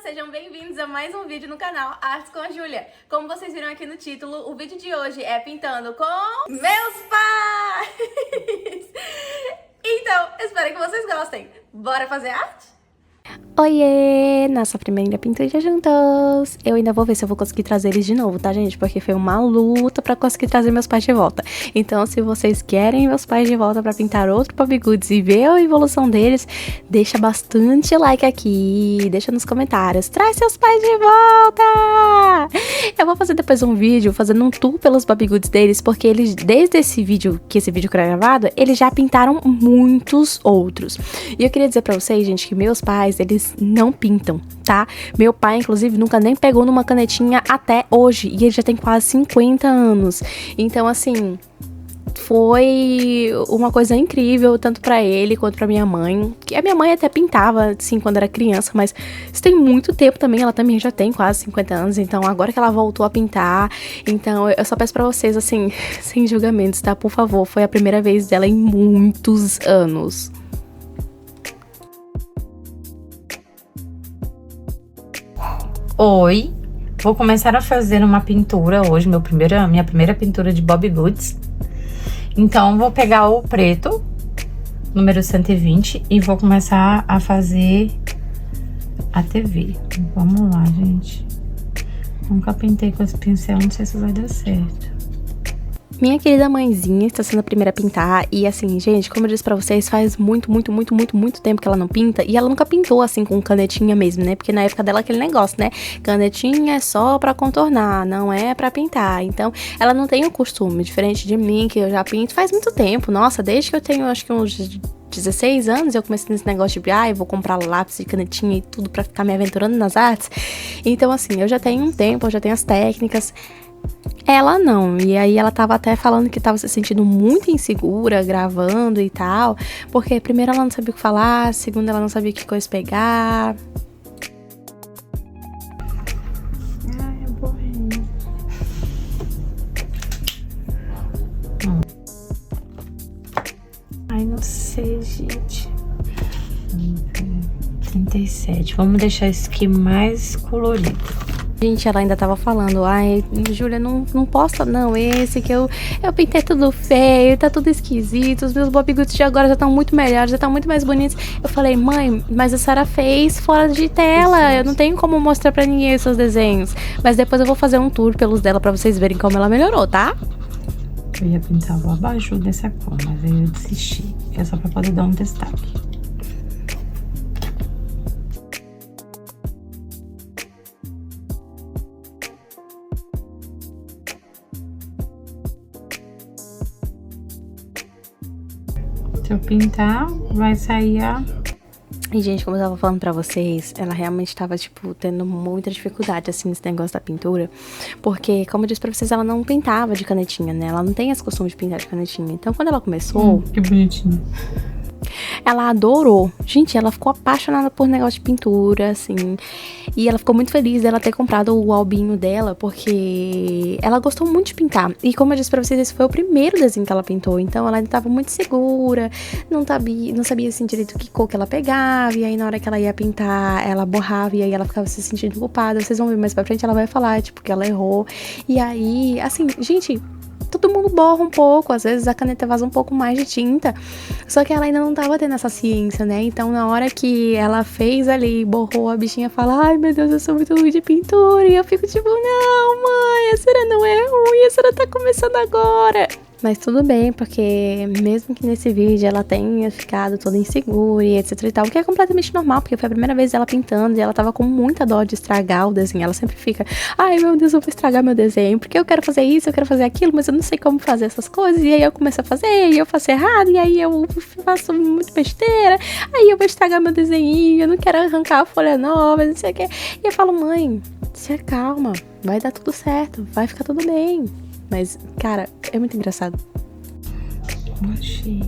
sejam bem-vindos a mais um vídeo no canal Artes com a Júlia. Como vocês viram aqui no título, o vídeo de hoje é pintando com meus pais! Então, espero que vocês gostem. Bora fazer arte? Oiê! Nossa primeira pintura juntos! Eu ainda vou ver se eu vou conseguir trazer eles de novo, tá, gente? Porque foi uma luta pra conseguir trazer meus pais de volta. Então, se vocês querem meus pais de volta pra pintar outro Bobbie Goods e ver a evolução deles, deixa bastante like aqui, deixa nos comentários. Traz seus pais de volta! Eu vou fazer depois um vídeo fazendo um tour pelos Bobbie Goods deles, porque eles, desde esse vídeo foi gravado, eles já pintaram muitos outros. E eu queria dizer pra vocês, gente, que meus pais, eles não pintam, tá? Meu pai, inclusive, nunca nem pegou numa canetinha até hoje. E ele já tem quase 50 anos. Então, assim, foi uma coisa incrível, tanto pra ele quanto pra minha mãe. Que a minha mãe até pintava, assim, quando era criança, mas isso tem muito tempo também. Ela também já tem quase 50 anos. Então, agora que ela voltou a pintar. Então, eu só peço pra vocês, assim, sem julgamentos, tá? Por favor, foi a primeira vez dela em muitos anos. Oi, vou começar a fazer uma pintura hoje, minha primeira pintura de Bobbie Goods. Então, vou pegar o preto, número 120, e vou começar a fazer a TV. Vamos lá, gente. Nunca pintei com esse pincel, não sei se vai dar certo. Minha querida mãezinha está sendo a primeira a pintar. E assim, gente, como eu disse pra vocês, faz muito tempo que ela não pinta. E ela nunca pintou assim com canetinha mesmo, né? Porque na época dela aquele negócio, né? Canetinha é só pra contornar, não é pra pintar. Então, ela não tem o costume, diferente de mim, que eu já pinto faz muito tempo. Nossa, desde que eu tenho, acho que uns 16 anos, eu comecei nesse negócio de, eu vou comprar lápis e canetinha e tudo pra ficar me aventurando nas artes. Então, assim, eu já tenho um tempo, eu já tenho as técnicas. Ela não, e aí ela tava até falando que tava se sentindo muito insegura gravando e tal, porque primeiro ela não sabia o que falar, segundo ela não sabia que coisa pegar. Ai, eu morri. Ai, não sei, gente. 37, vamos deixar isso aqui mais colorido. Gente, ela ainda tava falando, ai, Júlia, não posta não, esse que eu pintei tudo feio, tá tudo esquisito, os meus Bobbie Goods de agora já estão muito melhores, já estão muito mais bonitos. Eu falei, mãe, mas a senhora fez fora de tela, eu não tenho como mostrar pra ninguém os seus desenhos. Mas depois eu vou fazer um tour pelos dela pra vocês verem como ela melhorou, tá? Eu ia pintar o abajur dessa cor, mas aí eu desisti, é só pra poder dar um destaque. Se eu pintar, vai sair a... E, gente, como eu tava falando pra vocês, ela realmente tava, tipo, tendo muita dificuldade, assim, nesse negócio da pintura. Porque, como eu disse pra vocês, ela não pintava de canetinha, né? Ela não tem esse costume de pintar de canetinha. Então, quando ela começou... que bonitinho. Ela adorou. Gente, ela ficou apaixonada por negócio de pintura, assim. E ela ficou muito feliz dela ter comprado o albinho dela, porque ela gostou muito de pintar. E como eu disse pra vocês, esse foi o primeiro desenho que ela pintou. Então ela ainda tava muito segura, não sabia assim direito que cor que ela pegava. E aí na hora que ela ia pintar, ela borrava e aí ela ficava se sentindo culpada. Vocês vão ver mais pra frente, ela vai falar, tipo, que ela errou. E aí, assim, gente... Todo mundo borra um pouco, às vezes a caneta vaza um pouco mais de tinta. Só que ela ainda não tava tendo essa ciência, né? Então, na hora que ela fez ali, borrou, a bichinha fala, ai, meu Deus, eu sou muito ruim de pintura. E eu fico tipo, não, mãe, a senhora não é ruim, a senhora tá começando agora. Mas tudo bem, porque mesmo que nesse vídeo ela tenha ficado toda insegura e etc e tal, o que é completamente normal, porque foi a primeira vez dela pintando e ela tava com muita dó de estragar o desenho. Ela sempre fica, ai meu Deus, eu vou estragar meu desenho, porque eu quero fazer isso, eu quero fazer aquilo, mas eu não sei como fazer essas coisas. E aí eu começo a fazer, e eu faço errado, e aí eu faço muito besteira, aí eu vou estragar meu desenho, eu não quero arrancar a folha nova, não sei o que. E eu falo, mãe, se acalma, vai dar tudo certo, vai ficar tudo bem. Mas, cara, é muito engraçado. Eu achei.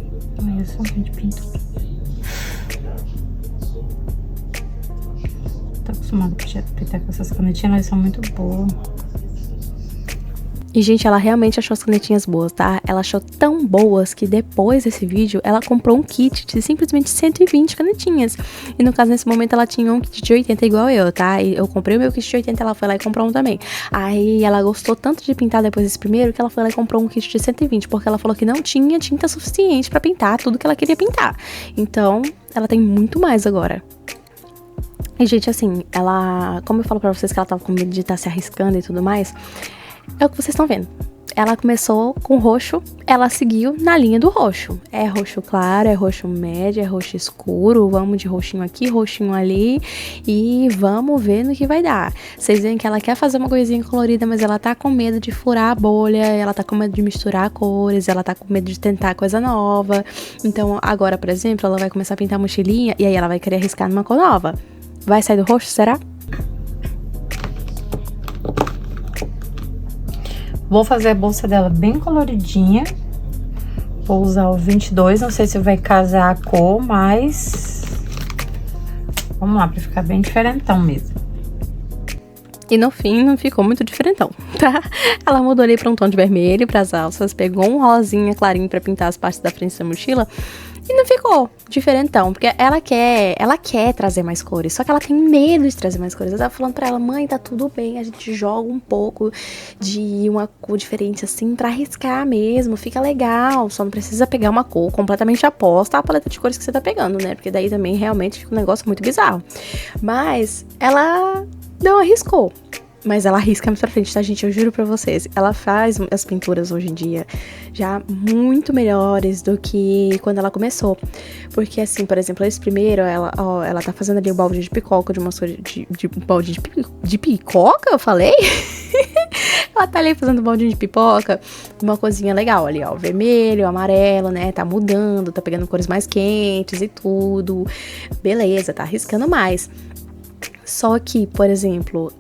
Olha só de pintura. Tô acostumada a pintar com essas canetinhas, elas são muito boas. E, gente, ela realmente achou as canetinhas boas, tá? Ela achou tão boas que depois desse vídeo, ela comprou um kit de simplesmente 120 canetinhas. E no caso, nesse momento, ela tinha um kit de 80 igual eu, tá? E eu comprei o meu kit de 80, ela foi lá e comprou um também. Aí, ela gostou tanto de pintar depois desse primeiro, que ela foi lá e comprou um kit de 120, porque ela falou que não tinha tinta suficiente pra pintar tudo que ela queria pintar. Então, ela tem muito mais agora. E, gente, assim, ela... Como eu falo pra vocês que ela tava com medo de estar se arriscando e tudo mais... É o que vocês estão vendo. Ela começou com roxo, ela seguiu na linha do roxo. É roxo claro, é roxo médio, é roxo escuro. Vamos de roxinho aqui, roxinho ali. E vamos ver no que vai dar. Vocês veem que ela quer fazer uma coisinha colorida, mas ela tá com medo de furar a bolha. Ela tá com medo de misturar cores. Ela tá com medo de tentar coisa nova. Então agora, por exemplo, ela vai começar a pintar a mochilinha. E aí ela vai querer arriscar numa cor nova. Vai sair do roxo, será? Vou fazer a bolsa dela bem coloridinha. Vou usar o 22, não sei se vai casar a cor, mas... Vamos lá, pra ficar bem diferentão mesmo. E no fim, não ficou muito diferentão, tá? Ela mudou ali pra um tom de vermelho, pras alças, pegou um rosinha clarinho pra pintar as partes da frente da mochila. E não ficou diferentão, porque ela quer trazer mais cores, só que ela tem medo de trazer mais cores. Eu tava falando pra ela, mãe, tá tudo bem, a gente joga um pouco de uma cor diferente assim, pra arriscar mesmo, fica legal, só não precisa pegar uma cor completamente oposta à paleta de cores que você tá pegando, né? Porque daí também realmente fica um negócio muito bizarro. Mas ela não arriscou. Mas ela arrisca mais pra frente, tá, gente? Eu juro pra vocês. Ela faz as pinturas hoje em dia já muito melhores do que quando ela começou. Porque, assim, por exemplo, esse primeiro, ela tá fazendo ali o balde de picoca de uma balde de picoca, eu falei? Ela tá ali fazendo balde de pipoca, uma coisinha legal ali, ó. Vermelho, amarelo, né? Tá mudando, tá pegando cores mais quentes e tudo. Beleza, tá arriscando mais. Só que, por exemplo,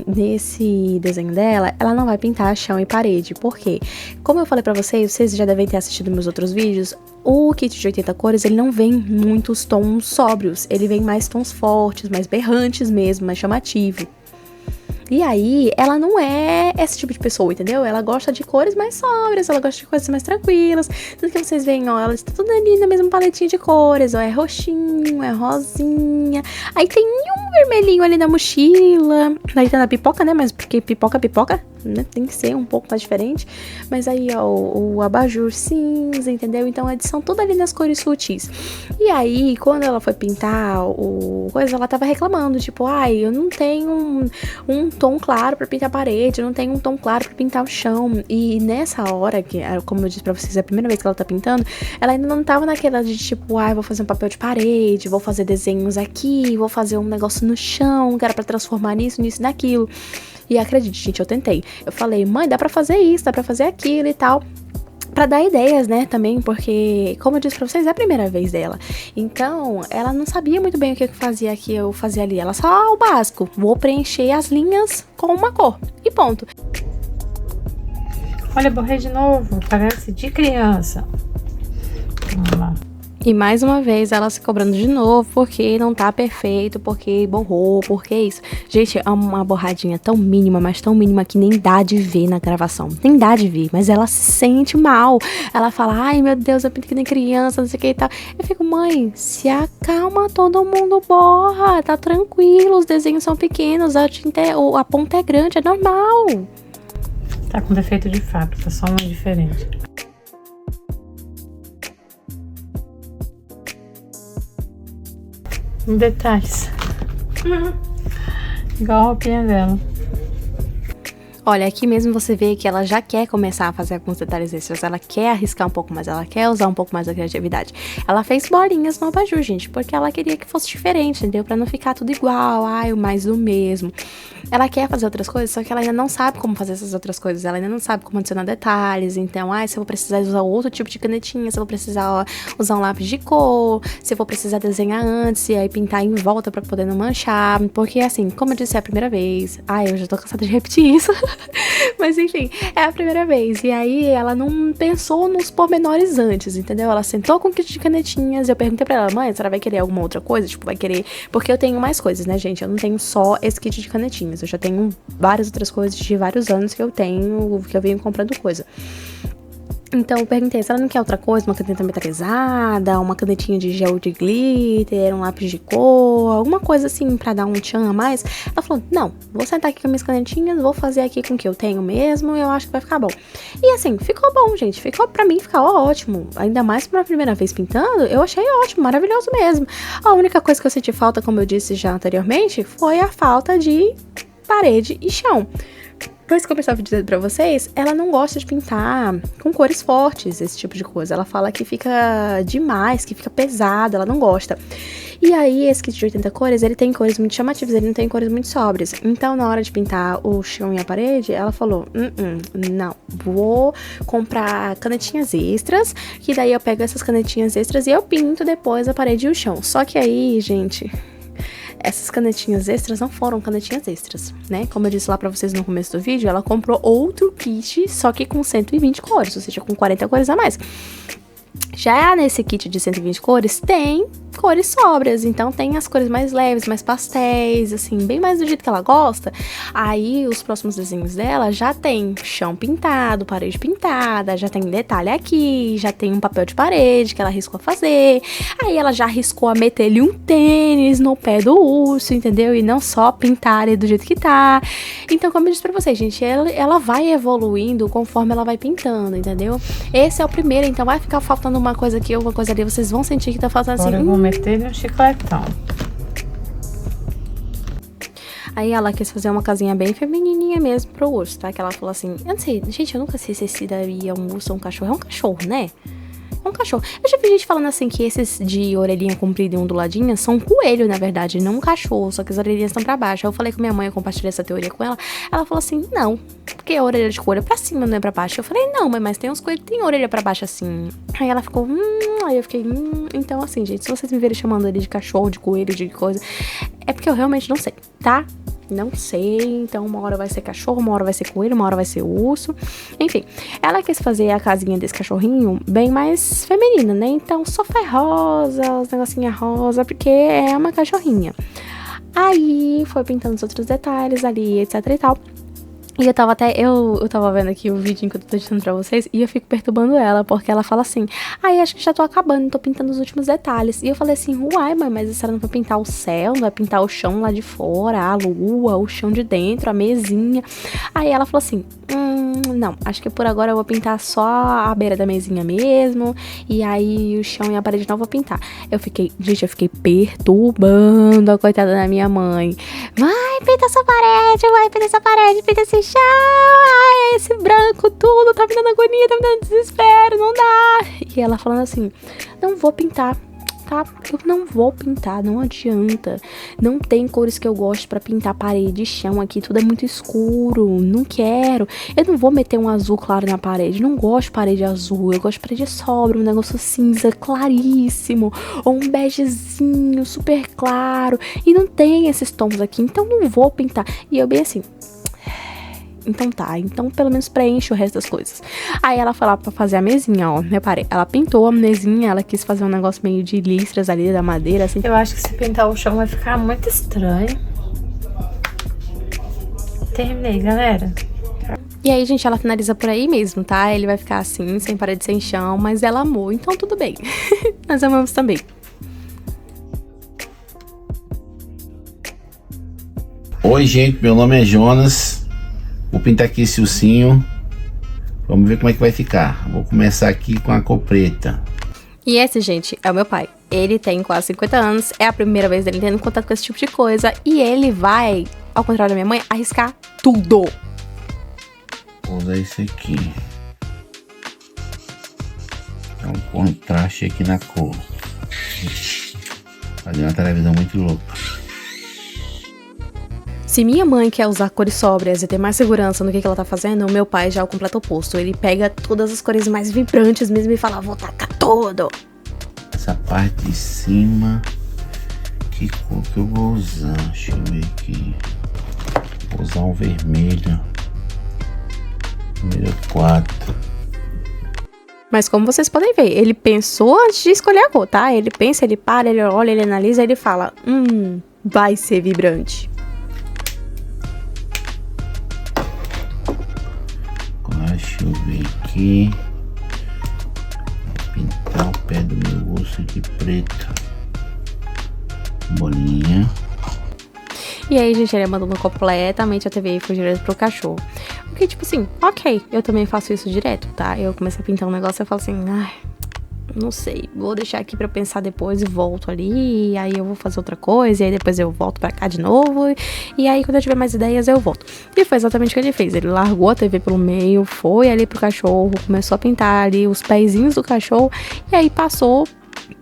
nesse desenho dela, ela não vai pintar chão e parede. Por quê? Como eu falei pra vocês já devem ter assistido meus outros vídeos, o kit de 80 cores, ele não vem muitos tons sóbrios. Ele vem mais tons fortes, mais berrantes mesmo, mais chamativo. E aí, ela não é esse tipo de pessoa, entendeu? Ela gosta de cores mais sóbrias, ela gosta de coisas mais tranquilas. Tudo que vocês veem, ó, ela está tudo ali na mesma paletinha de cores, ó, é roxinho, é rosinha. Aí tem um vermelhinho ali na mochila, aí tá na pipoca, né? Mas porque pipoca, né? Tem que ser um pouco mais diferente. Mas aí, ó, o abajur cinza, entendeu? Então, eles são tudo ali nas cores sutis. E aí, quando ela foi pintar ela tava reclamando, tipo, ai, eu não tenho um tom claro pra pintar a parede, eu não tenho um tom claro pra pintar o chão. E nessa hora, que, como eu disse pra vocês, é a primeira vez que ela tá pintando, ela ainda não tava naquela de tipo, ai, vou fazer um papel de parede, vou fazer desenhos aqui, vou fazer um negócio no chão, que era pra transformar nisso, naquilo. E acredite, gente, eu tentei. Eu falei, mãe, dá pra fazer isso, dá pra fazer aquilo e tal. Pra dar ideias, né, também, porque, como eu disse pra vocês, é a primeira vez dela. Então, ela não sabia muito bem o que eu fazia ali. Ela só, o básico, vou preencher as linhas com uma cor. E ponto. Olha, borrei de novo, parece de criança. Vamos lá. E mais uma vez ela se cobrando de novo, porque não tá perfeito, porque borrou, porque isso. Gente, é uma borradinha tão mínima, mas tão mínima que nem dá de ver na gravação. Nem dá de ver, mas ela se sente mal. Ela fala, ai meu Deus, eu pinto que nem criança, não sei o que e tal. Eu fico, mãe, se acalma, todo mundo borra, tá tranquilo, os desenhos são pequenos, a ponta é grande, é normal. Tá com defeito de fábrica, só uma diferente. Detalhes. Igual a roupinha dela. Olha, aqui mesmo você vê que ela já quer começar a fazer alguns detalhes extras. Ela quer arriscar um pouco mais, ela quer usar um pouco mais da criatividade. Ela fez bolinhas no abajur, gente, porque ela queria que fosse diferente, entendeu? Pra não ficar tudo igual, ai, mais do mesmo. Ela quer fazer outras coisas, só que ela ainda não sabe como fazer essas outras coisas. Ela ainda não sabe como adicionar detalhes. Então, ai, se eu vou precisar usar outro tipo de canetinha, se eu vou precisar usar um lápis de cor, se eu vou precisar desenhar antes e aí pintar em volta pra poder não manchar. Porque, assim, como eu disse, é a primeira vez. Ai, eu já tô cansada de repetir isso. Mas enfim, é a primeira vez. E aí ela não pensou nos pormenores antes, entendeu? Ela sentou com o kit de canetinhas. Eu perguntei pra ela, mãe, a senhora vai querer alguma outra coisa? Tipo, vai querer... Porque eu tenho mais coisas, né, gente? Eu não tenho só esse kit de canetinhas. Eu já tenho várias outras coisas de vários anos que eu venho comprando coisa. Então eu perguntei se ela não quer outra coisa, uma caneta metalizada, uma canetinha de gel de glitter, um lápis de cor, alguma coisa assim pra dar um tchan a mais. Ela falou, não, vou sentar aqui com minhas canetinhas, vou fazer aqui com o que eu tenho mesmo, eu acho que vai ficar bom. E assim, ficou bom, gente, pra mim ficou ótimo, ainda mais pra primeira vez pintando, eu achei ótimo, maravilhoso mesmo. A única coisa que eu senti falta, como eu disse já anteriormente, foi a falta de parede e chão. Depois que eu estava dizendo pra vocês, ela não gosta de pintar com cores fortes, esse tipo de coisa. Ela fala que fica demais, que fica pesado, ela não gosta. E aí, esse kit de 80 cores, ele tem cores muito chamativas, ele não tem cores muito sóbrias. Então, na hora de pintar o chão e a parede, ela falou, não, vou comprar canetinhas extras, que daí eu pego essas canetinhas extras e eu pinto depois a parede e o chão. Só que aí, gente... Essas canetinhas extras não foram canetinhas extras, né? Como eu disse lá pra vocês no começo do vídeo, ela comprou outro kit, só que com 120 cores, ou seja, com 40 cores a mais. Já nesse kit de 120 cores, tem cores sóbrias, então tem as cores mais leves, mais pastéis, assim, bem mais do jeito que ela gosta. Aí, os próximos desenhos dela já tem chão pintado, parede pintada, já tem detalhe aqui, já tem um papel de parede que ela arriscou a fazer. Aí, ela já arriscou a meter-lhe um tênis no pé do urso, entendeu? E não só pintar ele do jeito que tá. Então, como eu disse pra vocês, gente, ela vai evoluindo conforme ela vai pintando, entendeu? Esse é o primeiro, então vai ficar faltando uma coisa aqui ou uma coisa ali, vocês vão sentir que tá faltando Agora assim. eu vou meter no chicletão. Aí ela quis fazer uma casinha bem feminininha mesmo pro urso, tá? Que ela falou assim, eu não sei, gente, eu nunca sei se esse daí é um urso ou um cachorro. É um cachorro, né? É um cachorro. Eu já vi gente falando assim que esses de orelhinha comprida e onduladinha são um coelho, na verdade, não um cachorro, só que as orelhinhas estão pra baixo. Aí eu falei com minha mãe, eu compartilhei essa teoria com ela. Ela falou assim, não, porque a orelha de coelho é pra cima, não é pra baixo. Eu falei, não, mãe, mas tem uns coelhos que tem orelha pra baixo assim. Aí ela ficou, aí eu fiquei, Então assim, gente, se vocês me verem chamando ele de cachorro, de coelho, de coisa, é porque eu realmente não sei, tá? Não sei, então uma hora vai ser cachorro, uma hora vai ser coelho, uma hora vai ser urso. Enfim, ela quis fazer a casinha desse cachorrinho bem mais feminina, né? Então, sofá rosa, os negocinhos rosa, porque é uma cachorrinha. Aí, foi pintando os outros detalhes ali, etc e tal. E eu tava vendo aqui o vídeo que eu tô editando pra vocês e eu fico perturbando ela, porque ela fala assim, acho que já tô acabando, tô pintando os últimos detalhes. E eu falei assim, uai, mãe, mas a senhora não vai pintar o céu, não vai pintar o chão lá de fora, a lua, o chão de dentro, a mesinha. Aí ela falou assim, não, acho que por agora eu vou pintar só a beira da mesinha mesmo, e aí o chão e a parede não vou pintar. Eu fiquei perturbando a coitada da minha mãe. Mãe, pinta essa parede, pinta esse chão, ai, esse branco tudo, tá me dando agonia, tá me dando desespero, não dá. E ela falando assim, não vou pintar, tá? Eu não vou pintar, não adianta. Não tem cores que eu gosto pra pintar parede e chão aqui, tudo é muito escuro, não quero. Eu não vou meter um azul claro na parede, não gosto de parede azul, eu gosto de parede sóbria, um negócio cinza claríssimo, ou um begezinho super claro, e não tem esses tons aqui, então não vou pintar. E eu bem assim, então tá, então pelo menos preenche o resto das coisas. Aí ela foi lá pra fazer a mesinha, ó, reparei, ela pintou a mesinha, ela quis fazer um negócio meio de listras ali da madeira, assim. Eu acho que se pintar o chão vai ficar muito estranho. Terminei, galera. E aí, gente, ela finaliza por aí mesmo, tá? Ele vai ficar assim, sem parede, sem chão, mas ela amou, então tudo bem. Nós amamos também. Oi, gente, meu nome é Jonas. Vou pintar aqui esse ursinho. Vamos ver como é que vai ficar. Vou começar aqui com a cor preta. E esse, gente, é o meu pai. Ele tem quase 50 anos, é a primeira vez dele tendo contato com esse tipo de coisa. E ele vai, ao contrário da minha mãe, arriscar tudo. Vou usar esse aqui. Dá um contraste aqui na cor. Fazer uma televisão muito louca. Se minha mãe quer usar cores sóbrias e ter mais segurança no que ela tá fazendo, o meu pai já é o completo oposto. Ele pega todas as cores mais vibrantes mesmo e fala, vou tacar tudo. Essa parte de cima, que cor que eu vou usar? Deixa eu ver aqui. Vou usar um vermelho. Número 4. Mas como vocês podem ver, ele pensou antes de escolher a cor, tá? Ele pensa, ele para, ele olha, ele analisa, ele fala, vai ser vibrante. Deixa eu ver aqui. Vou pintar o pé do meu osso de preto. Bolinha. E aí, gente, ele abandonou completamente a TV e foi direto pro cachorro. Porque, tipo assim, ok, eu também faço isso direto, tá? Eu começo a pintar um negócio e eu falo assim, ai, não sei, vou deixar aqui pra eu pensar depois e volto ali, e aí eu vou fazer outra coisa, e aí depois eu volto pra cá de novo, e aí quando eu tiver mais ideias eu volto. E foi exatamente o que ele fez, ele largou a TV pelo meio, foi ali pro cachorro, começou a pintar ali os pezinhos do cachorro, e aí passou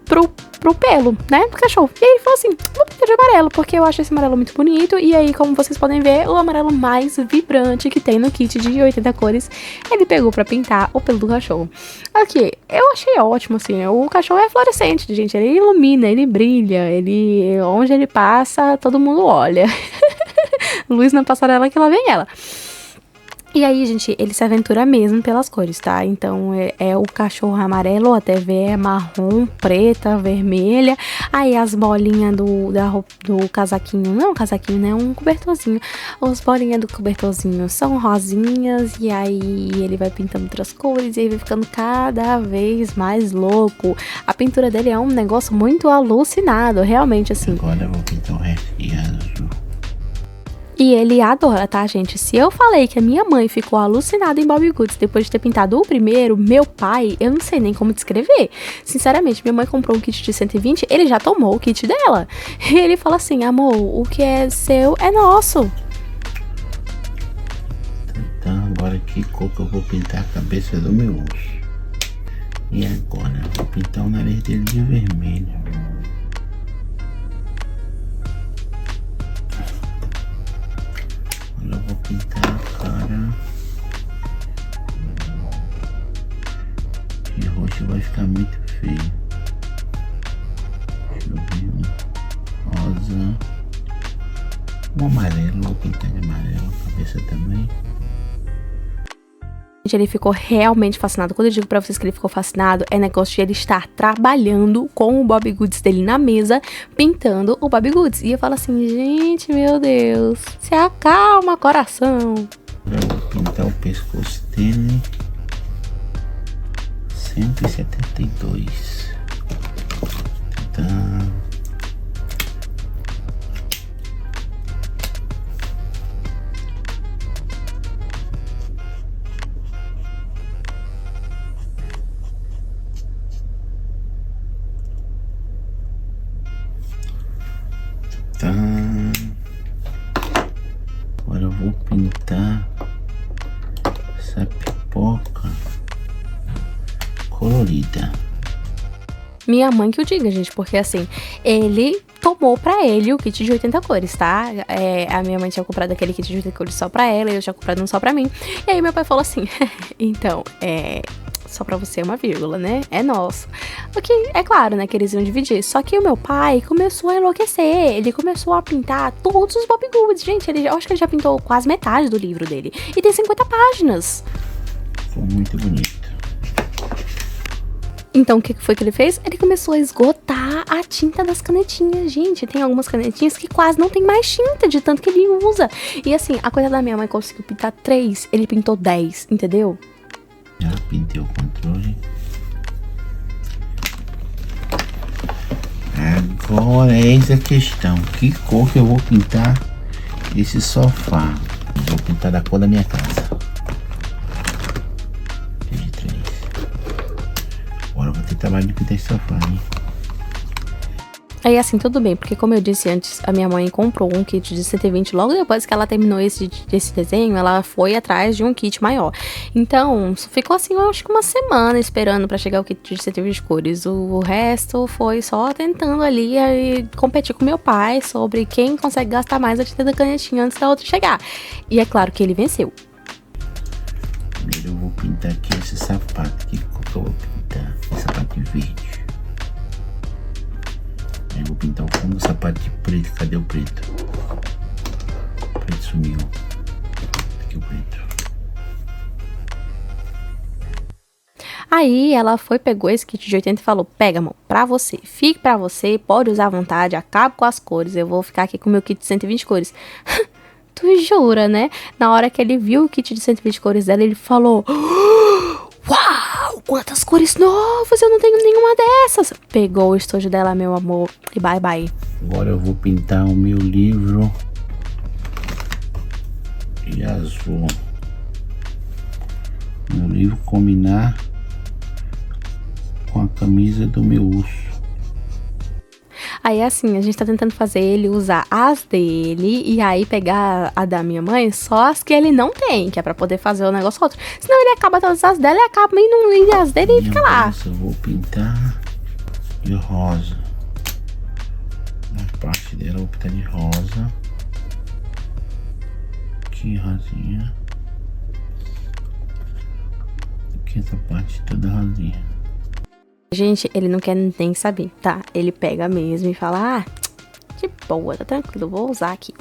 pro pelo, né, do cachorro. E aí ele falou assim, vou pintar de amarelo, porque eu acho esse amarelo muito bonito, e aí, como vocês podem ver, o amarelo mais vibrante que tem no kit de 80 cores, ele pegou pra pintar o pelo do cachorro. Aqui, eu achei ótimo, assim, o cachorro é fluorescente, gente, ele ilumina, ele brilha, ele, onde ele passa, todo mundo olha. Luz na passarela que lá vem ela. E aí, gente, ele se aventura mesmo pelas cores, tá? Então, é o cachorro amarelo, a TV é marrom, preta, vermelha. Aí, as bolinhas do casaquinho, não casaquinho, né? Um cobertorzinho. As bolinhas do cobertorzinho são rosinhas. E aí, ele vai pintando outras cores e aí vai ficando cada vez mais louco. A pintura dele é um negócio muito alucinado, realmente, assim. Agora eu vou pintar o resto de azul. E ele adora, tá, gente? Se eu falei que a minha mãe ficou alucinada em Bobbie Goods depois de ter pintado o primeiro, meu pai, eu não sei nem como descrever. Sinceramente, minha mãe comprou um kit de 120, ele já tomou o kit dela. E ele fala assim, amor, o que é seu é nosso. Então, agora que cor que eu vou pintar a cabeça do meu osso? E agora? Eu vou pintar o nariz dele de vermelho. Eu vou pintar a cara de roxo, vai ficar muito feio. Deixa eu ver um rosa, um amarelo, vou pintar de amarelo a cabeça também. Ele ficou realmente fascinado. Quando eu digo pra vocês que ele ficou fascinado, é negócio de ele estar trabalhando com o Bobbie Goods dele na mesa, pintando o Bobbie Goods. E eu falo assim, gente, meu Deus, se acalma, coração. Eu vou pintar o pescoço dele. 172. Então... Agora eu vou pintar essa pipoca colorida. Minha mãe que o diga, gente, porque assim, ele tomou pra ele o kit de 80 cores, tá? A minha mãe tinha comprado aquele kit de 80 cores só pra ela, e eu tinha comprado um só pra mim. E aí meu pai falou assim, então, só pra você é uma vírgula, né? É nosso. O que, é claro, né, que eles iam dividir. Só que o meu pai começou a enlouquecer. Ele começou a pintar todos os Bobbie Goods. Gente, eu acho que ele já pintou quase metade do livro dele. E tem 50 páginas. Ficou muito bonito. Então, o que foi que ele fez? Ele começou a esgotar a tinta das canetinhas. Gente, tem algumas canetinhas que quase não tem mais tinta, de tanto que ele usa. E assim, a coisa da minha mãe conseguiu pintar 3, ele pintou 10, entendeu? Já pintei o controle. Agora eis a questão. Que cor que eu vou pintar esse sofá? Vou pintar da cor da minha casa. De 3. Agora eu vou ter trabalho de pintar esse sofá, hein? Aí assim, tudo bem, porque como eu disse antes, a minha mãe comprou um kit de 120, logo depois que ela terminou esse desenho, ela foi atrás de um kit maior. Então, ficou assim, eu acho que uma semana esperando pra chegar o kit de 120 cores. O resto foi só tentando ali competir com meu pai sobre quem consegue gastar mais a tinta da canetinha antes da outra chegar. E é claro que ele venceu. Primeiro eu vou pintar aqui esse sapato. Que cor que eu vou pintar? Esse sapato de verde. Eu vou pintar o fundo do sapato de preto. Cadê o preto? O preto sumiu. Aqui o preto. Aí ela foi, pegou esse kit de 80 e falou: pega, amor, pra você, fique pra você, pode usar à vontade, acaba com as cores, eu vou ficar aqui com o meu kit de 120 cores. Tu jura, né? Na hora que ele viu o kit de 120 cores dela, ele falou: uau, quantas cores novas, eu não tenho nenhuma dessas. Pegou o estojo dela, meu amor, e bye bye. Agora eu vou pintar o meu livro de azul. Meu livro combinar com a camisa do meu urso. Aí assim, a gente tá tentando fazer ele usar as dele e aí pegar a da minha mãe, só as que ele não tem, que é pra poder fazer o negócio outro. Senão ele acaba todas as dela e acaba indo as dele e fica lá. Eu vou pintar de rosa. Na parte dela eu vou pintar de rosa. Aqui, rosinha. Aqui essa parte toda rosinha. Gente, ele não quer nem saber, tá? Ele pega mesmo e fala: de boa, tá tranquilo, vou usar aqui.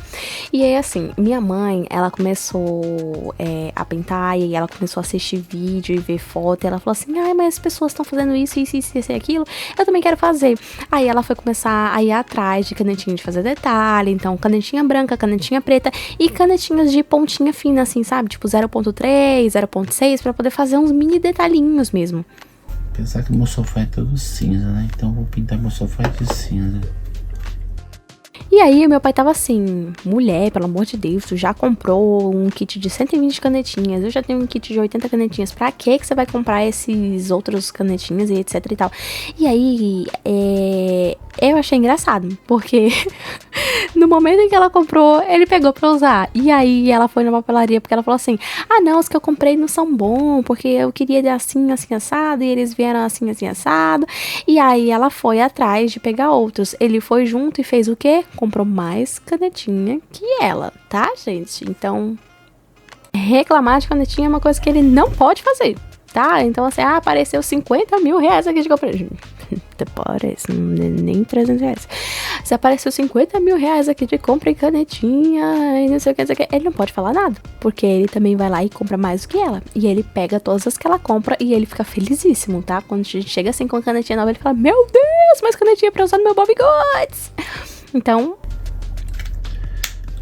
E aí, assim, minha mãe, ela começou a pintar, e aí ela começou a assistir vídeo e ver foto, e ela falou assim: ai, mas as pessoas estão fazendo isso e aquilo, eu também quero fazer. Aí ela foi começar a ir atrás de canetinha de fazer detalhe, então canetinha branca, canetinha preta e canetinhas de pontinha fina, assim, sabe? Tipo 0.3, 0.6, pra poder fazer uns mini detalhinhos mesmo. Pensar que meu sofá é todo cinza, né? Então eu vou pintar meu sofá de cinza. E aí meu pai tava assim: mulher, pelo amor de Deus, tu já comprou um kit de 120 canetinhas, eu já tenho um kit de 80 canetinhas, pra que você vai comprar esses outros canetinhas e etc e tal. E aí, eu achei engraçado, porque no momento em que ela comprou, ele pegou pra usar. E aí ela foi na papelaria, porque ela falou assim: ah não, os que eu comprei não são bons, porque eu queria de assim, assim, assado, e eles vieram assim, assim, assado. E aí ela foi atrás de pegar outros. Ele foi junto e fez o quê? Comprou mais canetinha que ela, tá, gente? Então, reclamar de canetinha é uma coisa que ele não pode fazer, tá? Então, assim, apareceu 50 mil reais aqui de compra. Até parece, nem 300 reais. Se apareceu 50 mil reais aqui de compra em canetinha e não sei o que, ele não pode falar nada, porque ele também vai lá e compra mais do que ela. E ele pega todas as que ela compra e ele fica felizíssimo, tá? Quando a gente chega assim com a canetinha nova, ele fala: meu Deus, mais canetinha pra usar no meu Bobbie Goods. Então,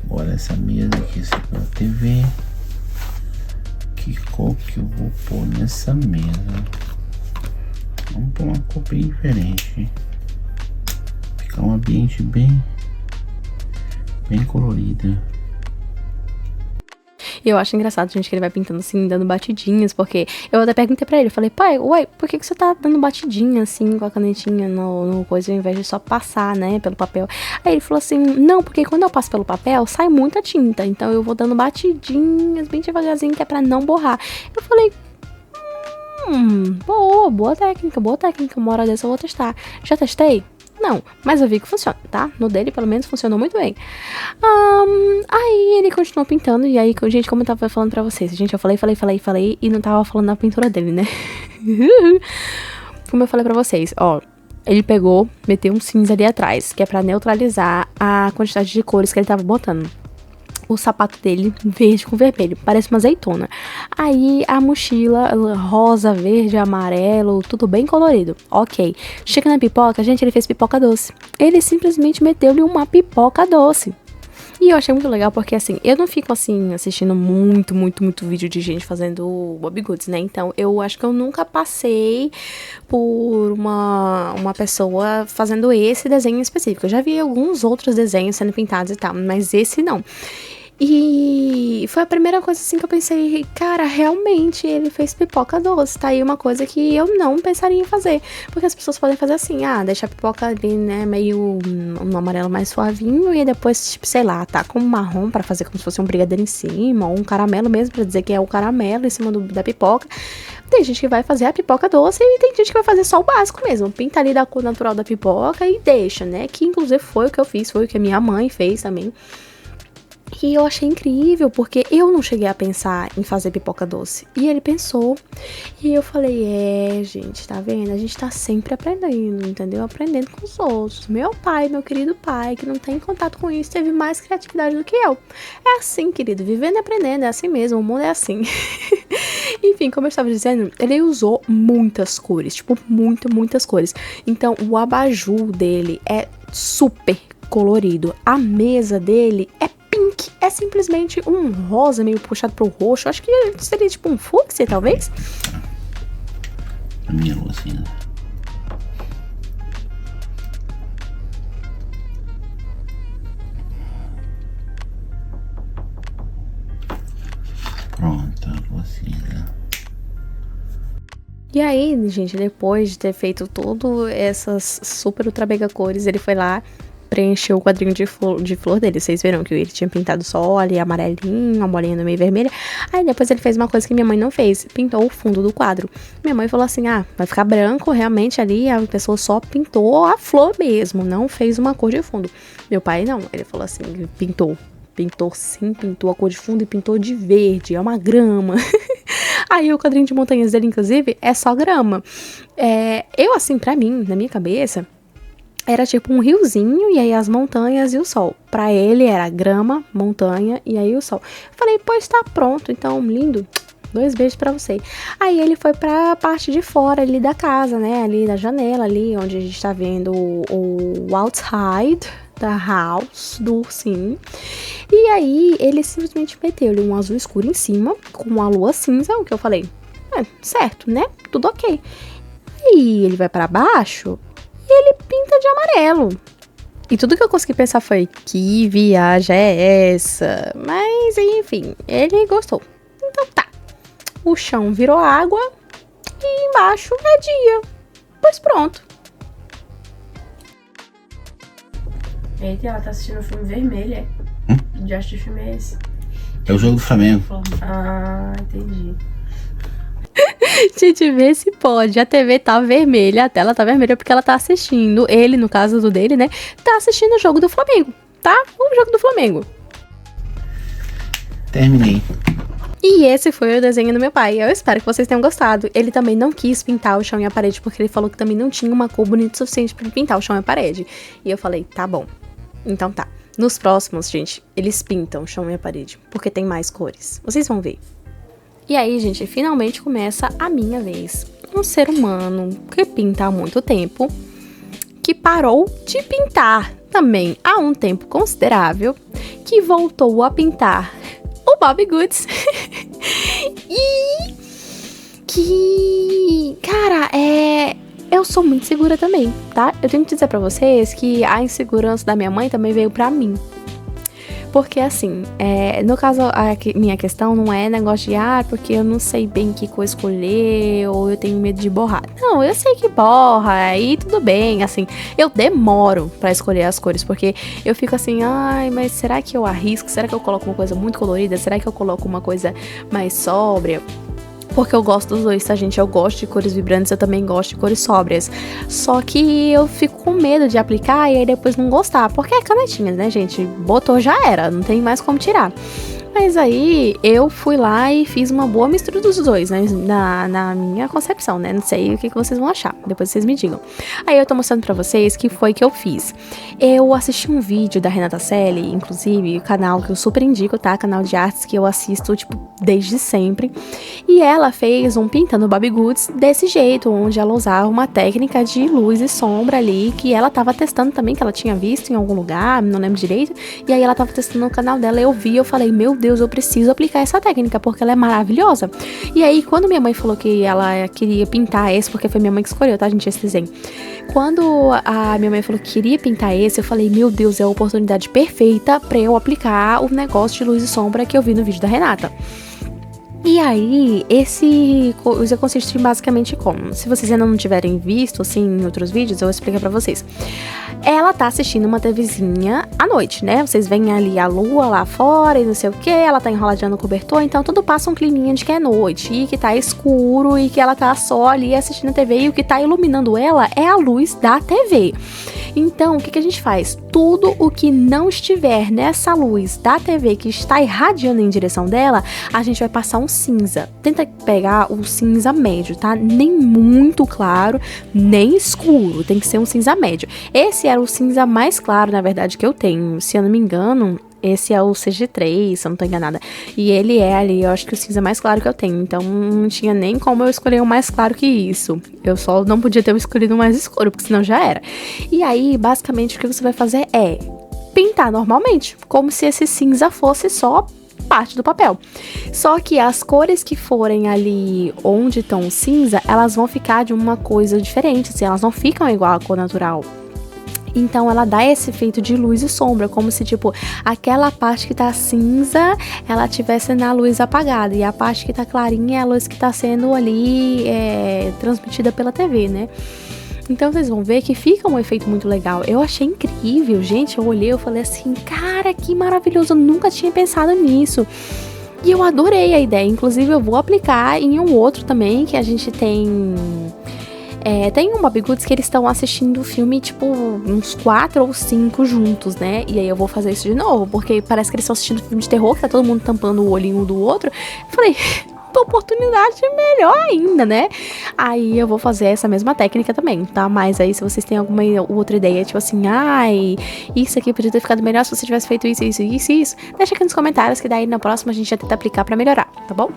agora essa mesa aqui, essa TV. Que cor que eu vou pôr nessa mesa? Vamos pôr uma cor bem diferente. Ficar um ambiente bem colorido. eu acho engraçado, gente, que ele vai pintando assim, dando batidinhas, porque eu até perguntei pra ele, eu falei: pai, uai, por que você tá dando batidinha assim com a canetinha no coisa, ao invés de só passar, né, pelo papel? Aí ele falou assim: não, porque quando eu passo pelo papel, sai muita tinta, então eu vou dando batidinhas bem devagarzinho, que é pra não borrar. Eu falei: boa técnica, uma hora dessa eu vou testar. Já testei? Não, mas eu vi que funciona, tá? No dele, pelo menos, funcionou muito bem. Aí ele continuou pintando, e aí, gente, como eu tava falando pra vocês, gente, eu falei, e não tava falando da pintura dele, né? Como eu falei pra vocês, ó, ele pegou, meteu um cinza ali atrás, que é pra neutralizar a quantidade de cores que ele tava botando. O sapato dele, verde com vermelho, parece uma azeitona. Aí a mochila, rosa, verde, amarelo, tudo bem colorido. Ok. Chega na pipoca, gente, ele fez pipoca doce. Ele simplesmente meteu-lhe uma pipoca doce. E eu achei muito legal porque, assim, eu não fico, assim, assistindo muito vídeo de gente fazendo Bobbie Goods, né? Então, eu acho que eu nunca passei por uma pessoa fazendo esse desenho específico. Eu já vi alguns outros desenhos sendo pintados e tal, mas esse não. E foi a primeira coisa assim que eu pensei: cara, realmente ele fez pipoca doce, tá aí uma coisa que eu não pensaria em fazer, porque as pessoas podem fazer assim: deixa a pipoca ali, né, meio um amarelo mais suavinho, e depois, tipo, sei lá, tá com um marrom pra fazer como se fosse um brigadeiro em cima, ou um caramelo mesmo, pra dizer que é o caramelo em cima da pipoca. Tem gente que vai fazer a pipoca doce e tem gente que vai fazer só o básico mesmo, pinta ali da cor natural da pipoca e deixa, né, que inclusive foi o que eu fiz, foi o que a minha mãe fez também. E eu achei incrível, porque eu não cheguei a pensar em fazer pipoca doce. E ele pensou. E eu falei: gente, tá vendo? A gente tá sempre aprendendo, entendeu? Aprendendo com os outros. Meu pai, meu querido pai, que não tem contato com isso, teve mais criatividade do que eu. É assim, querido, vivendo e aprendendo, é assim mesmo, o mundo é assim. Enfim, como eu estava dizendo, ele usou muitas cores, tipo, muitas cores. Então, o abajur dele é super colorido. A mesa dele é pink, é simplesmente um rosa meio puxado pro roxo. Acho que seria tipo um fúcsia, talvez. A minha luzinha. Pronto, a luzinha. E aí, gente, depois de ter feito tudo essas super ultra mega cores, ele foi lá, preencheu o quadrinho de flor dele. Vocês viram que ele tinha pintado só ali amarelinho, uma bolinha no meio vermelha. Aí depois ele fez uma coisa que minha mãe não fez, pintou o fundo do quadro. Minha mãe falou assim, vai ficar branco, realmente ali a pessoa só pintou a flor mesmo, não fez uma cor de fundo. Meu pai não, ele falou assim, pintou sim, pintou a cor de fundo e pintou de verde, é uma grama. Aí o quadrinho de montanhas dele, inclusive, é só grama. Eu, assim, pra mim, na minha cabeça, era tipo um riozinho e aí as montanhas e o sol. Pra ele era grama, montanha e aí o sol. Falei, pois tá pronto, então, lindo. 2 beijos pra você. Aí ele foi pra parte de fora ali da casa, né? Ali da janela, ali onde a gente tá vendo o outside da house do ursinho. E aí ele simplesmente meteu-lhe um azul escuro em cima, com uma lua cinza, o que eu falei, certo, né? Tudo ok. E ele vai pra baixo e ele pinta de amarelo. E tudo que eu consegui pensar foi, que viagem é essa? Mas enfim, ele gostou. Então tá. O chão virou água e embaixo é dia. Pois pronto. Eita, ela tá assistindo um filme vermelho, é? Que diacho de filme é esse? É o jogo do Flamengo. Ah, entendi. Gente, vê se pode. A TV tá vermelha, a tela tá vermelha porque ela tá assistindo. Ele, no caso do dele, né? Tá assistindo o jogo do Flamengo, tá? O jogo do Flamengo. Terminei. E esse foi o desenho do meu pai. Eu espero que vocês tenham gostado. Ele também não quis pintar o chão e a parede porque ele falou que também não tinha uma cor bonita o suficiente pra pintar o chão e a parede. E eu falei, tá bom. Então tá. Nos próximos, gente, eles pintam o chão e a parede porque tem mais cores. Vocês vão ver. E aí, gente, finalmente começa a minha vez. Um ser humano que pinta há muito tempo, que parou de pintar também há um tempo considerável, que voltou a pintar o Bobbie Goods e que, cara, eu sou muito segura também, tá? Eu tenho que dizer pra vocês que a insegurança da minha mãe também veio pra mim. Porque assim, no caso, minha questão não é negócio de, porque eu não sei bem que cor escolher, ou eu tenho medo de borrar. Não, eu sei que borra, aí tudo bem, assim, eu demoro pra escolher as cores, porque eu fico assim, mas será que eu arrisco? Será que eu coloco uma coisa muito colorida? Será que eu coloco uma coisa mais sóbria? Porque eu gosto dos dois, tá, gente? Eu gosto de cores vibrantes, eu também gosto de cores sóbrias. Só que eu fico com medo de aplicar e aí depois não gostar. Porque é canetinha, né, gente? Botou, já era, não tem mais como tirar. Mas aí eu fui lá e fiz uma boa mistura dos dois, né? Na minha concepção, né? Não sei o que vocês vão achar. Depois vocês me digam. Aí eu tô mostrando pra vocês o que foi que eu fiz. Eu assisti um vídeo da Renata Selly, inclusive, o canal que eu super indico, tá? Canal de artes que eu assisto, tipo, desde sempre. E ela fez um Pintando Bobbie Goods desse jeito, onde ela usava uma técnica de luz e sombra ali, que ela tava testando também, que ela tinha visto em algum lugar, não lembro direito. E aí ela tava testando no canal dela, eu vi, eu falei, meu Deus, eu preciso aplicar essa técnica, porque ela é maravilhosa. E aí, quando minha mãe falou que ela queria pintar esse, porque foi minha mãe que escolheu, tá, gente, esse desenho. Quando a minha mãe falou que queria pintar esse, eu falei, meu Deus, é a oportunidade perfeita pra eu aplicar o negócio de luz e sombra que eu vi no vídeo da Renata. E aí, esse coisa consiste basicamente como? Se vocês ainda não tiverem visto, assim, em outros vídeos, eu vou explicar pra vocês. Ela tá assistindo uma TVzinha à noite, né? Vocês veem ali a lua lá fora e não sei o que, ela tá enroladinha no cobertor, então tudo passa um climinha de que é noite e que tá escuro e que ela tá só ali assistindo a TV e o que tá iluminando ela é a luz da TV. Então, o que a gente faz? Tudo o que não estiver nessa luz da TV que está irradiando em direção dela, a gente vai passar um cinza. Tenta pegar o cinza médio, tá? Nem muito claro, nem escuro. Tem que ser um cinza médio. Esse era o cinza mais claro, na verdade, que eu tenho. Se eu não me engano, Esse é o CG3, se eu não tô enganada. E ele é ali, eu acho que o cinza mais claro que eu tenho. Então não tinha nem como eu escolher o mais claro que isso. Eu só não podia ter escolhido o mais escuro, porque senão já era. E aí, basicamente, o que você vai fazer é pintar normalmente, como se esse cinza fosse só parte do papel. Só que as cores que forem ali onde estão o cinza, elas vão ficar de uma coisa diferente, assim, elas não ficam igual à cor natural. Então ela dá esse efeito de luz e sombra, como se tipo, aquela parte que tá cinza, ela tivesse na luz apagada, e a parte que tá clarinha é a luz que tá sendo ali transmitida pela TV, né? Então vocês vão ver que fica um efeito muito legal. Eu achei incrível, gente. Eu olhei, eu falei assim, cara, que maravilhoso, eu nunca tinha pensado nisso. E eu adorei a ideia. Inclusive eu vou aplicar em um outro também, que a gente tem... tem um Bobbie Goods que eles estão assistindo o filme, tipo, uns 4 ou 5 juntos, né? E aí eu vou fazer isso de novo, porque parece que eles estão assistindo filme de terror, que tá todo mundo tampando o olhinho um do outro. Eu falei... oportunidade melhor ainda, né? Aí eu vou fazer essa mesma técnica também, tá? Mas aí se vocês têm alguma outra ideia, tipo assim, ai, isso aqui podia ter ficado melhor se você tivesse feito isso, deixa aqui nos comentários, que daí na próxima a gente já tenta aplicar pra melhorar, tá bom?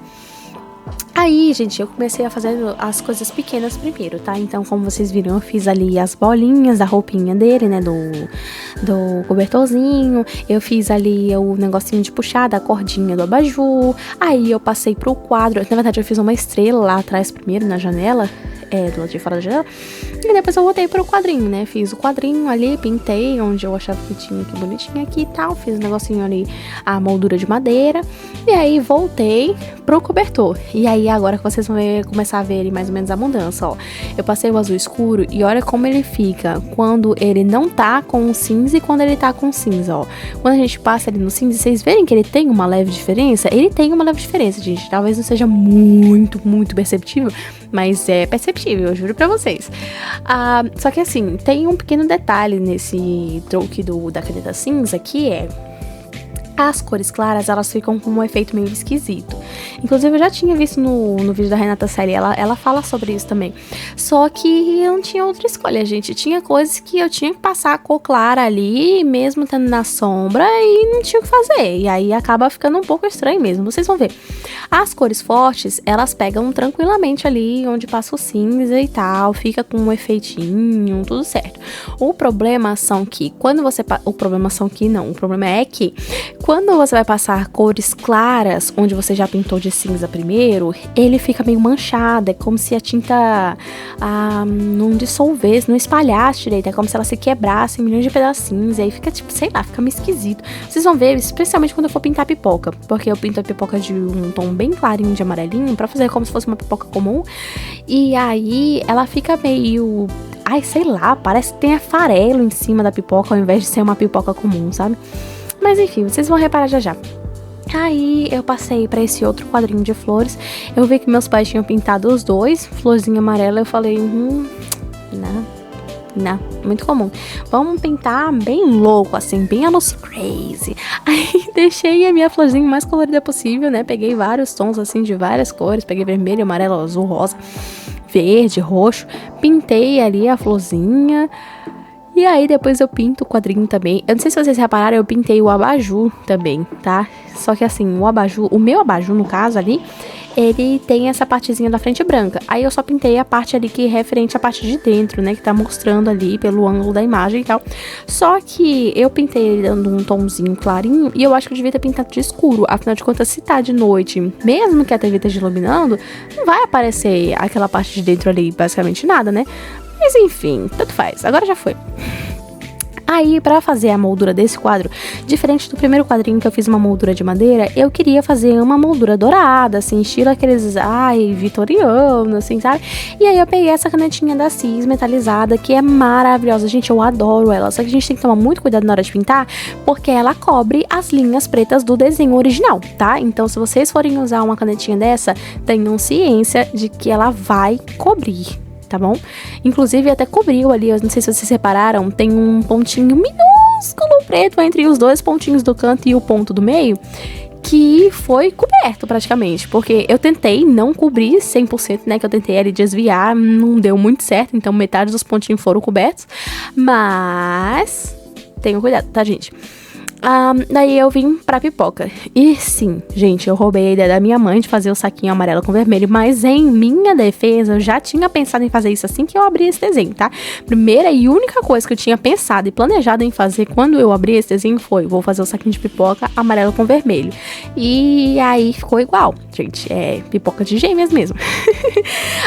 Aí, gente, eu comecei a fazer as coisas pequenas primeiro, tá? Então, como vocês viram, eu fiz ali as bolinhas da roupinha dele, né? Do cobertorzinho. Eu fiz ali o negocinho de puxar da cordinha do abajur. Aí, eu passei pro quadro. Na verdade, eu fiz uma estrela lá atrás primeiro, na janela. Do lado de fora da janela. E depois eu voltei pro quadrinho, né? Fiz o quadrinho ali, pintei onde eu achava que tinha, que bonitinho aqui e tal. Fiz um negocinho ali, a moldura de madeira. E aí, voltei pro cobertor. E aí, agora que vocês vão começar a ver ali mais ou menos a mudança, ó. Eu passei o azul escuro e olha como ele fica quando ele não tá com o cinza e quando ele tá com o cinza, ó. Quando a gente passa ali no cinza, vocês verem que ele tem uma leve diferença? Ele tem uma leve diferença, gente. Talvez não seja muito, muito perceptível, mas é perceptível, eu juro pra vocês. Só que assim, tem um pequeno detalhe nesse truque da caneta cinza, que é... as cores claras, elas ficam com um efeito meio esquisito. Inclusive, eu já tinha visto no vídeo da Renata Selly, ela fala sobre isso também. Só que eu não tinha outra escolha, gente. Tinha coisas que eu tinha que passar a cor clara ali, mesmo estando na sombra, e não tinha o que fazer. E aí, acaba ficando um pouco estranho mesmo, vocês vão ver. As cores fortes, elas pegam tranquilamente ali, onde passa o cinza e tal, fica com um efeitinho, tudo certo. O problema são que, o problema é que quando você vai passar cores claras, onde você já pintou de cinza primeiro, ele fica meio manchado, é como se a tinta não dissolvesse, não espalhasse direito, é como se ela se quebrasse em milhões de pedacinhos, e aí fica tipo, sei lá, fica meio esquisito. Vocês vão ver, especialmente quando eu for pintar pipoca, porque eu pinto a pipoca de um tom bem clarinho de amarelinho, pra fazer como se fosse uma pipoca comum, e aí ela fica meio... ai, sei lá, parece que tem farelo em cima da pipoca, ao invés de ser uma pipoca comum, sabe? Mas enfim, vocês vão reparar já já. Aí eu passei pra esse outro quadrinho de flores. Eu vi que meus pais tinham pintado os dois, florzinha amarela. Eu falei, não, muito comum. Vamos pintar bem louco, assim, bem a los crazy. Aí deixei a minha florzinha mais colorida possível, né? Peguei vários tons, assim, de várias cores. Peguei vermelho, amarelo, azul, rosa, verde, roxo. Pintei ali a florzinha. E aí depois eu pinto o quadrinho também. Eu não sei se vocês repararam, eu pintei o abajur também, tá? Só que assim, o meu abajur, no caso ali, ele tem essa partezinha da frente branca. Aí eu só pintei a parte ali que é referente à parte de dentro, né? Que tá mostrando ali pelo ângulo da imagem e tal. Só que eu pintei ele dando um tomzinho clarinho e eu acho que eu devia ter pintado de escuro. Afinal de contas, se tá de noite, mesmo que a TV esteja iluminando, não vai aparecer aquela parte de dentro ali, basicamente nada, né? Mas enfim, tanto faz, agora já foi. Aí, pra fazer a moldura desse quadro, diferente do primeiro quadrinho que eu fiz uma moldura de madeira, eu queria fazer uma moldura dourada, assim, estilo aqueles, vitoriano, assim, sabe? E aí eu peguei essa canetinha da Cis metalizada, que é maravilhosa, gente, eu adoro ela, só que a gente tem que tomar muito cuidado na hora de pintar, porque ela cobre as linhas pretas do desenho original, tá? Então, se vocês forem usar uma canetinha dessa, tenham ciência de que ela vai cobrir, tá bom? Inclusive, até cobriu ali, eu não sei se vocês repararam, tem um pontinho minúsculo preto entre os dois pontinhos do canto e o ponto do meio, que foi coberto praticamente, porque eu tentei não cobrir 100%, né, que eu tentei ali desviar, não deu muito certo, então metade dos pontinhos foram cobertos, mas tenham cuidado, tá, gente? Daí eu vim pra pipoca. E sim, gente, eu roubei a ideia da minha mãe de fazer o saquinho amarelo com vermelho, mas em minha defesa, eu já tinha pensado em fazer isso assim que eu abri esse desenho, tá? Primeira e única coisa que eu tinha pensado e planejado em fazer quando eu abri esse desenho foi: vou fazer o saquinho de pipoca amarelo com vermelho. E aí ficou igual, gente, é pipoca de gêmeas mesmo.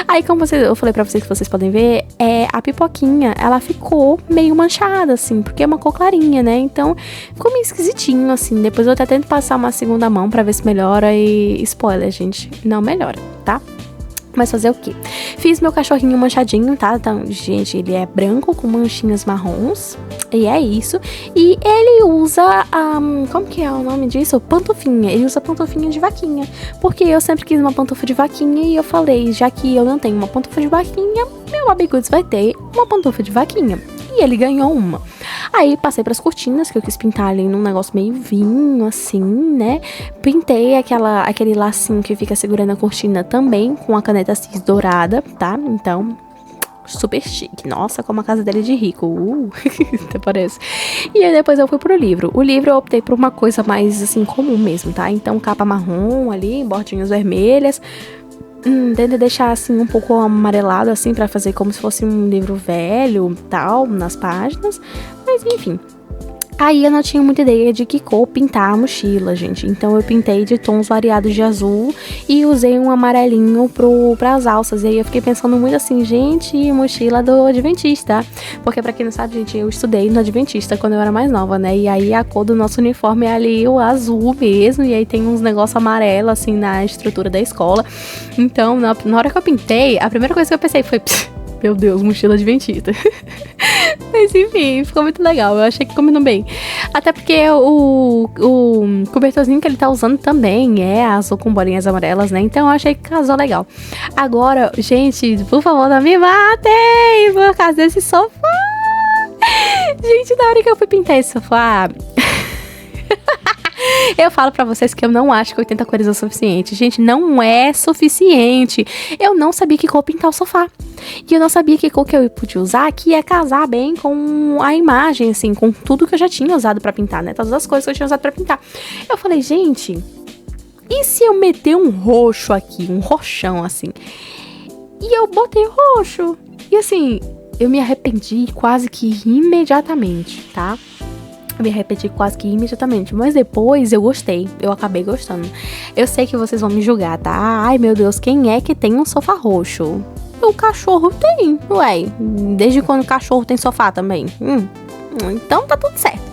Aí, como eu falei pra vocês que vocês podem ver, a pipoquinha, ela ficou meio manchada, assim, porque é uma cor clarinha, né? Então, ficou meio esquisitinho, assim. Depois eu até tento passar uma segunda mão pra ver se melhora e... spoiler, gente, não melhora, tá? Mas fazer o quê? Fiz meu cachorrinho manchadinho, tá? Então, gente, ele é branco com manchinhas marrons. E é isso. E ele usa, como que é o nome disso? Pantufinha. Ele usa pantufinha de vaquinha. Porque eu sempre quis uma pantufa de vaquinha e eu falei, já que eu não tenho uma pantufa de vaquinha, meu Bobbie Goods vai ter uma pantufa de vaquinha. E ele ganhou uma. Aí passei pras cortinas, que eu quis pintar ali num negócio meio vinho, assim, né? Pintei aquele lacinho que fica segurando a cortina também com a caneta cis dourada, tá? Então, super chique. Nossa, como a casa dele é de rico. Até parece. E aí depois eu fui pro livro. O livro eu optei por uma coisa mais, assim, comum mesmo, tá? Então, capa marrom ali, bordinhas vermelhas. Tentei deixar assim um pouco amarelado assim pra fazer como se fosse um livro velho, tal, nas páginas, mas enfim. Aí eu não tinha muita ideia de que cor pintar a mochila, gente. Então eu pintei de tons variados de azul e usei um amarelinho pras alças. E aí eu fiquei pensando muito assim, gente, mochila do Adventista. Porque pra quem não sabe, gente, eu estudei no Adventista quando eu era mais nova, né? E aí a cor do nosso uniforme é ali o azul mesmo. E aí tem uns negócios amarelos assim na estrutura da escola. Então, na hora que eu pintei, a primeira coisa que eu pensei foi... meu Deus, mochila Adventista. Mas enfim, ficou muito legal. Eu achei que combinou bem. Até porque o cobertorzinho que ele tá usando também é azul com bolinhas amarelas, né? Então eu achei que casou legal. Agora, gente, por favor, não me matem por causa desse sofá. Gente, na hora que eu fui pintar esse sofá... eu falo pra vocês que eu não acho que 80 cores é o suficiente. Gente, não é suficiente. Eu não sabia que cor pintar o sofá. E eu não sabia que cor que eu podia usar que ia casar bem com a imagem, assim, com tudo que eu já tinha usado pra pintar, né? Todas as coisas que eu tinha usado pra pintar. Eu falei, gente, e se eu meter um roxo aqui, um roxão, assim? E eu botei roxo. E assim, eu me arrependi quase que imediatamente, tá? Me arrependi quase que imediatamente, mas depois eu gostei, eu acabei gostando. Eu sei que vocês vão me julgar, tá? Ai, meu Deus, quem é que tem um sofá roxo? O cachorro tem, ué. Desde quando o cachorro tem sofá também? Então tá tudo certo.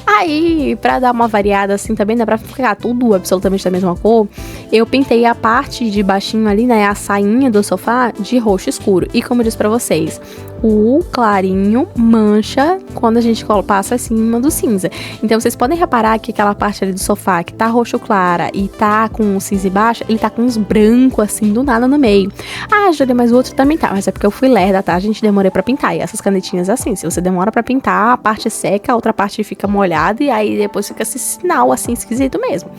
Aí, pra dar uma variada assim também, dá pra ficar tudo absolutamente da mesma cor, eu pintei a parte de baixinho ali, né, a sainha do sofá de roxo escuro. E como eu disse pra vocês, o clarinho mancha quando a gente passa acima do cinza. Então vocês podem reparar que aquela parte ali do sofá que tá roxo clara e tá com o cinza embaixo, ele tá com uns brancos assim do nada no meio. Ah, Júlia, mas o outro também tá. Mas é porque eu fui lerda, tá? A gente demorei pra pintar. E essas canetinhas assim, se você demora pra pintar, a parte seca, a outra parte fica molhada e aí depois fica esse sinal assim esquisito mesmo.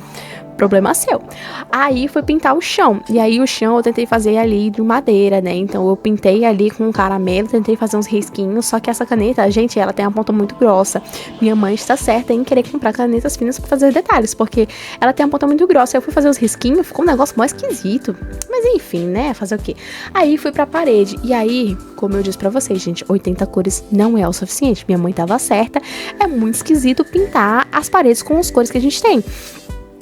Problema seu. Aí fui pintar o chão. E aí o chão eu tentei fazer ali de madeira, né? Então eu pintei ali com caramelo, tentei fazer uns risquinhos. Só que essa caneta, gente, ela tem uma ponta muito grossa. Minha mãe está certa em querer comprar canetas finas pra fazer detalhes, porque ela tem uma ponta muito grossa. Eu fui fazer os risquinhos, ficou um negócio mais esquisito. Mas enfim, né? Fazer o quê? Aí fui pra parede. E aí, como eu disse pra vocês, gente, 80 cores não é o suficiente. Minha mãe tava certa. É muito esquisito pintar as paredes com as cores que a gente tem.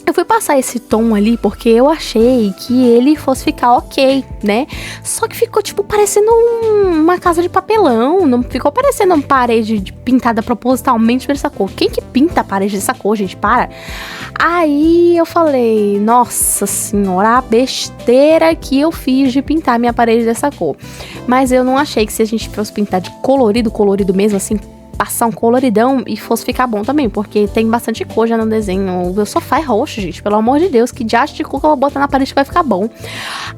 Eu fui passar esse tom ali porque eu achei que ele fosse ficar ok, né? Só que ficou, tipo, parecendo uma casa de papelão. Não ficou parecendo uma parede pintada propositalmente dessa cor. Quem que pinta a parede dessa cor, gente? Para! Aí eu falei, nossa senhora, a besteira que eu fiz de pintar minha parede dessa cor. Mas eu não achei que se a gente fosse pintar de colorido mesmo, assim, passar um coloridão e fosse ficar bom também, porque tem bastante cor já no desenho. O meu sofá é roxo, gente, pelo amor de Deus, que diacho de cor que eu vou botar na parede que vai ficar bom.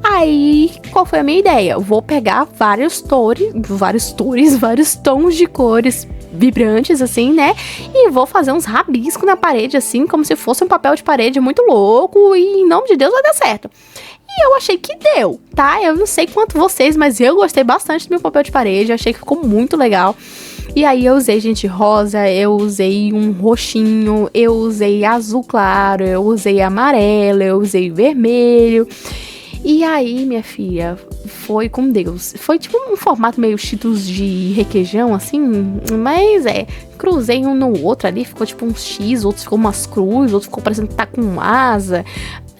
Aí, qual foi a minha ideia? Eu vou pegar vários tons de cores vibrantes, assim, né? E vou fazer uns rabiscos na parede, assim, como se fosse um papel de parede muito louco, e em nome de Deus vai dar certo. E eu achei que deu, tá? Eu não sei quanto vocês, mas eu gostei bastante do meu papel de parede, eu achei que ficou muito legal. E aí eu usei, gente, rosa, eu usei um roxinho, eu usei azul claro, eu usei amarelo, eu usei vermelho. E aí, minha filha, foi com Deus. Foi tipo um formato meio Cheetos de requeijão, assim, mas cruzei um no outro ali, ficou tipo um X, outros ficou umas cruz, outros ficou parecendo que tá com asa.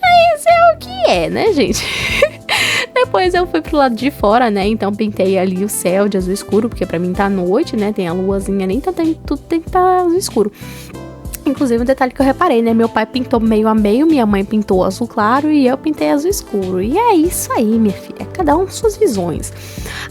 Mas é o que é, né, gente? Depois eu fui pro lado de fora, né, então pintei ali o céu de azul escuro, porque pra mim tá noite, né, tem a luazinha ali, então tudo tem que estar azul escuro. Inclusive, um detalhe que eu reparei, né? Meu pai pintou meio a meio, minha mãe pintou azul claro e eu pintei azul escuro. E é isso aí, minha filha. Cada um suas visões.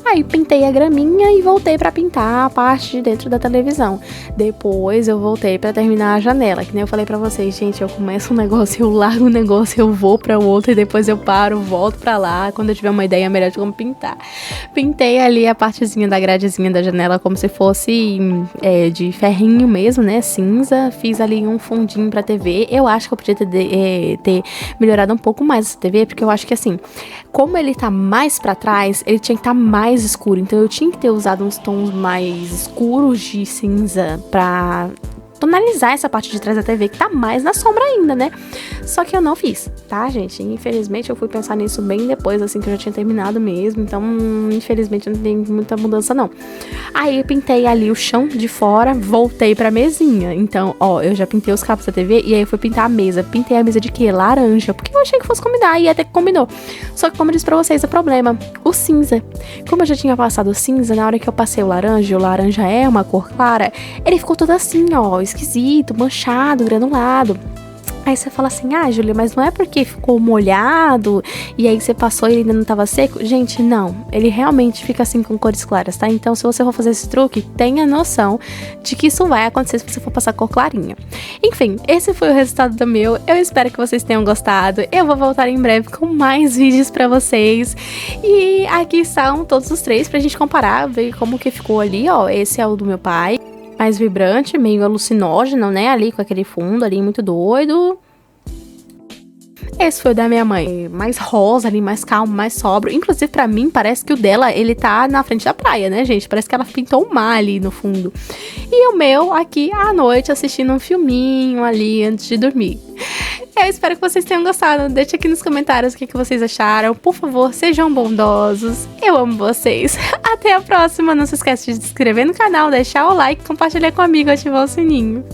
Aí pintei a graminha e voltei pra pintar a parte de dentro da televisão. Depois eu voltei pra terminar a janela. Que nem eu falei pra vocês, gente, eu começo um negócio, eu largo um negócio, eu vou pra outro e depois eu paro, volto pra lá. Quando eu tiver uma ideia melhor de como pintar. Pintei ali a partezinha da gradezinha da janela como se fosse de ferrinho mesmo, né? Cinza. Fiz ali um fundinho pra TV. Eu acho que eu podia ter melhorado um pouco mais essa TV, porque eu acho que assim, como ele tá mais pra trás, ele tinha que estar mais escuro. Então eu tinha que ter usado uns tons mais escuros de cinza pra tonalizar essa parte de trás da TV, que tá mais na sombra ainda, né? Só que eu não fiz, tá, gente? Infelizmente eu fui pensar nisso bem depois, assim, que eu já tinha terminado mesmo. Então, infelizmente, não tem muita mudança, não. Aí eu pintei ali o chão de fora, voltei pra mesinha. Então, ó, eu já pintei os cabos da TV e aí eu fui pintar a mesa. Pintei a mesa de quê? Laranja, porque eu achei que fosse combinar e até que combinou. Só que, como eu disse pra vocês, o problema, o cinza. Como eu já tinha passado o cinza, na hora que eu passei o laranja é uma cor clara, ele ficou todo assim, ó, esquisito, manchado, granulado. Aí você fala assim, Júlia, mas não é porque ficou molhado e aí você passou e ele ainda não tava seco? Gente, não. Ele realmente fica assim com cores claras, tá? Então, se você for fazer esse truque, tenha noção de que isso vai acontecer se você for passar cor clarinha. Enfim, esse foi o resultado do meu. Eu espero que vocês tenham gostado. Eu vou voltar em breve com mais vídeos pra vocês. E aqui são todos os três pra gente comparar, ver como que ficou ali, ó. Esse é o do meu pai. Mais vibrante, meio alucinógeno, né? Ali com aquele fundo ali muito doido. Esse foi o da minha mãe, mais rosa ali, mais calmo, mais sóbrio. Inclusive, pra mim, parece que o dela, ele tá na frente da praia, né, gente? Parece que ela pintou um mar ali no fundo. E o meu, aqui à noite, assistindo um filminho ali antes de dormir. Eu espero que vocês tenham gostado. Deixe aqui nos comentários o que vocês acharam. Por favor, sejam bondosos. Eu amo vocês. Até a próxima. Não se esqueça de se inscrever no canal, deixar o like, compartilhar com um amigo e ativar o sininho.